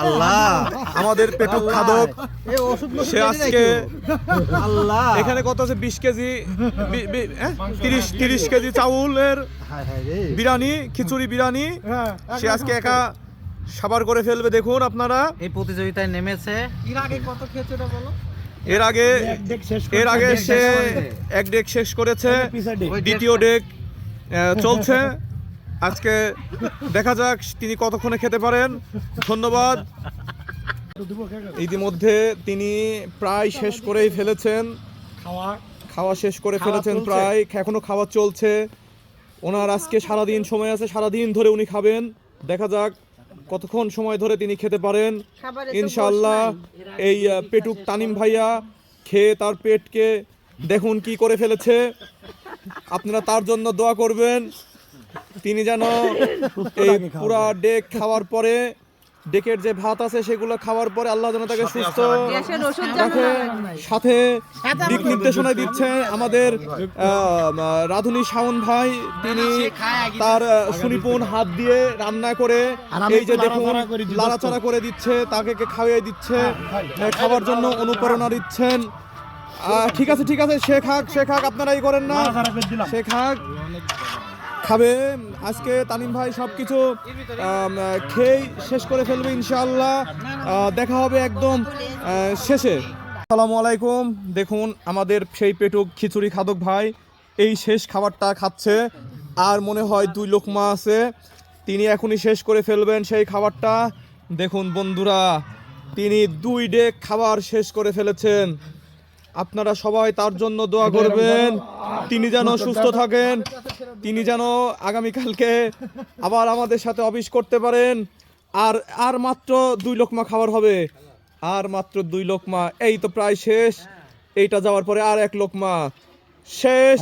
আল্লাহ আমাদের পেটুক খাদক সে আজকে আল্লাহ এখানে কত আছে 20 কেজি 30 কেজি চাউলের বিরিয়ানি খিচুড়ি বিরিয়ানি সে আজকে একা সাবার করে ফেলবে। দেখুন আপনারা এই প্রতিযোগিতায় নেমেছে। এর আগে সে এক ডেক শেষ করেছে, দ্বিতীয় ডেক চলছে। আজকে দেখা যাক তিনি কতক্ষণে খেতে পারেন। ধন্যবাদ। ইতিমধ্যে তিনি প্রায় শেষ করেই ফেলেছেন, খাওয়া শেষ করে ফেলেছেন প্রায়, এখনো খাওয়া চলছে। ওনার আজকে সারাদিন সময় আছে, সারাদিন ধরে উনি খাবেন। দেখা যাক কতক্ষণ সময় ধরে তিনি খেতে পারেন। ইনশাআল্লাহ এই পেটুক তানিম ভাইয়া খেয়ে তার পেটকে দেখুন কি করে ফেলেছে। আপনারা তার জন্য দোয়া করবেন, তিনি যেন এই পুরা ডেক খাওয়ার পরে, ডেকের যে ভাত আছে সেগুলো খাওয়ার পরে আল্লাহ যেন তাকে সুস্থ রাখে। সাথে দিক নির্দেশনা দিচ্ছে আমাদের রাধুনী শাওন ভাই, তিনি তার সুনিপুণ হাত দিয়ে রান্না করে এই যে দেখুন লাড়াচাড়া করে দিচ্ছে, তাকে খাওয়াই দিচ্ছে, খাওয়ার জন্য অনুপ্রেরণা দিচ্ছেন। ঠিক আছে সে খাক আপনারাই করেন না, সে খাবে। আজকে তানিম ভাই সবকিছু খেয়ে শেষ করে ফেলবে ইনশাআল্লাহ। দেখা হবে একদম শেষে। আসসালামু আলাইকুম। দেখুন আমাদের সেই পেটুক খিচুড়ি খাদক ভাই এই শেষ খাবারটা খাচ্ছে, আর মনে হয় 2 লোকমা আছে, তিনি এখনই শেষ করে ফেলবেন সেই খাবারটা। দেখুন বন্ধুরা, তিনি 2 ডেক খাবার শেষ করে ফেলেছেন। আপনারা সবাই তার জন্য দোয়া করবেন, তিনি যেন সুস্থ থাকেন, তিনি যেন আগামীকালকে আবার আমাদের সাথে অফিস করতে পারেন। আর মাত্র 2 লোকমা খাবার হবে, আর মাত্র 2 লোকমা। এই তো প্রায় শেষ, এইটা যাওয়ার পরে আর 1 লোকমা। শেষ।